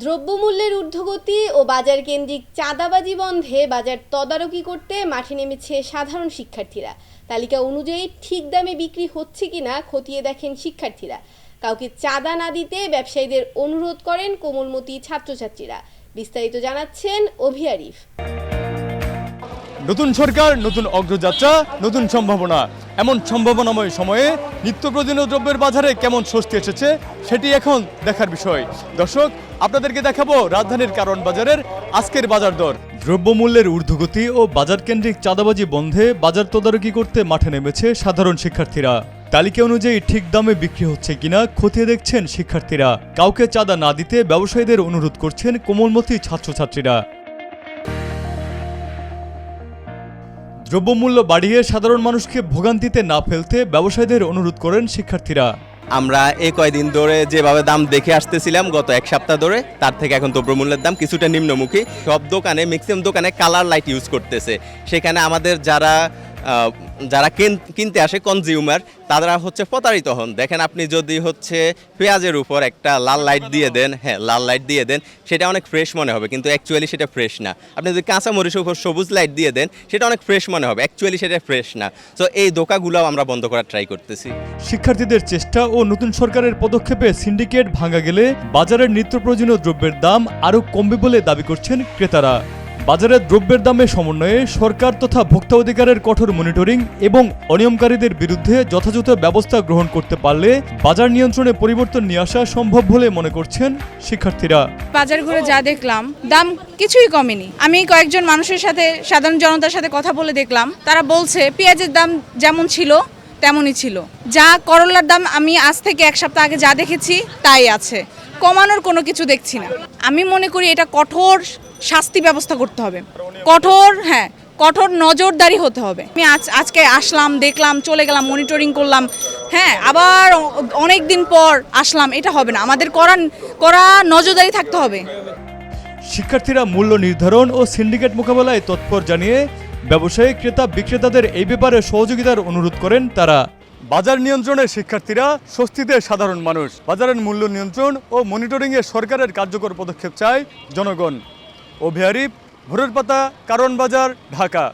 দ্রব্যমূল্যের ঊর্ধ্বগতি ও বাজার কেন্দ্রিক চাঁদাবাজি বন্ধে বাজার তদারকি করতে মাঠে নেমেছে সাধারণ শিক্ষার্থীরা। তালিকা অনুযায়ী ঠিক দামে বিক্রি হচ্ছে কিনা খতিয়ে দেখেন শিক্ষার্থীরা। কাউকে চাঁদা না দিতে ব্যবসায়ীদের অনুরোধ করেন কোমলমতি ছাত্রছাত্রীরা। বিস্তারিত জানাচ্ছেন অভি আরিফ। নতুন সরকার, নতুন অগ্রযাত্রা, নতুন সম্ভাবনা। এমন সম্ভাবনাময় সময়ে নিত্য প্রয়োজনীয় দ্রব্যের বাজারে কেমন স্বস্তি এসেছে সেটি এখন দেখার বিষয়। দর্শক, আপনাদেরকে দেখাবো রাজধানীর কারওয়ান বাজারের আজকের বাজার দর। দ্রব্যমূল্যের ঊর্ধ্বগতি ও বাজার কেন্দ্রিক চাঁদাবাজি বন্ধে বাজার তদারকি করতে মাঠে নেমেছে সাধারণ শিক্ষার্থীরা। তালিকা অনুযায়ী ঠিক দামে বিক্রি হচ্ছে কিনা খতিয়ে দেখছেন শিক্ষার্থীরা। কাউকে চাঁদা না দিতে ব্যবসায়ীদের অনুরোধ করছেন কোমলমতি ছাত্রছাত্রীরা। দ্রব্যমূল্য বাড়িয়ে সাধারণ মানুষকে ভোগান্তিতে না ফেলতে ব্যবসায়ীদের অনুরোধ করেন শিক্ষার্থীরা। আমরা এই কয়দিন ধরে যেভাবে দাম দেখে আসতেছিলাম গত এক সপ্তাহ ধরে, তার থেকে এখন দ্রব্যমূল্যের দাম কিছুটা নিম্নমুখী। সব দোকানে, ম্যাক্সিমাম দোকানে কালার লাইট ইউজ করতেছে। সেখানে আমাদের যারা কিনতে আসে কনজিউমার, তারা হচ্ছে প্রতারিত হন। দেখেন, আপনি যদি হচ্ছে পেঁয়াজের উপর একটা লাল লাইট দিয়ে দেন, লাল লাইট দিয়ে দেন, সেটা অনেক ফ্রেশ মনে হবে, কিন্তু অ্যাকচুয়ালি সেটা ফ্রেশ না। আপনি যদি কাঁচা মরিচের উপর সবুজ লাইট দিয়ে দেন, সেটা অনেক ফ্রেশ মনে হবে, অ্যাকচুয়ালি সেটা ফ্রেশ না। তো এই দোকানগুলোও আমরা বন্ধ করার ট্রাই করতেছি। শিক্ষার্থীদের চেষ্টা ও নতুন সরকারের পদক্ষেপে সিন্ডিকেট ভাঙা গেলে বাজারের নিত্য প্রয়োজনীয় দ্রব্যের দাম আরও কমবে বলে দাবি করছেন ক্রেতারা। বাজারের দ্রব্যের দামে সমন্বয়ে সরকার তথা ভোক্তা অধিকারের কঠোর মনিটরিং এবং অনিয়মকারীদের বিরুদ্ধে যথাযথ ব্যবস্থা গ্রহণ করতে পারলে বাজার নিয়ন্ত্রণে পরিবর্তন নিয়ে আসা সম্ভব বলে মনে করছেন শিক্ষার্থীরা। বাজার ঘুরে যা দেখলাম, দাম কিছুই কমেনি। আমি কয়েকজন মানুষের সাথে, সাধারণ জনতার সাথে কথা বলে দেখলাম, তারা বলছে পেঁয়াজের দাম যেমন ছিল তেমনই ছিল। যা করলার দাম আমি আজ থেকে এক সপ্তাহ আগে যা দেখেছি তাই আছে, কমানোর কোনো কিছু দেখছি না। আমি মনে করি এটা কঠোর শাস্তি ব্যবস্থা করতে হবে, কঠোর নজরদারি হতে হবে। আমি আজকে আসলাম, দেখলাম, চলে গেলাম, মনিটরিং করলাম, আবার অনেক দিন পর আসলাম, এটা হবে না। আমাদের করা নজরদারি থাকতে হবে। শিক্ষার্থীরা মূল্য নির্ধারণ ও সিন্ডিকেট মোকাবেলায় তৎপর জানিয়ে ব্যবসায়ী, ক্রেতা, বিক্রেতাদের এই ব্যাপারে সহযোগিতার অনুরোধ করেন তারা। বাজার নিয়ন্ত্রণে শিক্ষার্থীরা, স্বস্তিতে সাধারণ মানুষ। বাজারের মূল্য নিয়ন্ত্রণ ও মনিটরিংয়ে সরকারের কার্যকর পদক্ষেপ চায় জনগণ। অভি আরিফ, ভোরের পাতা, কারওয়ান বাজার, ঢাকা।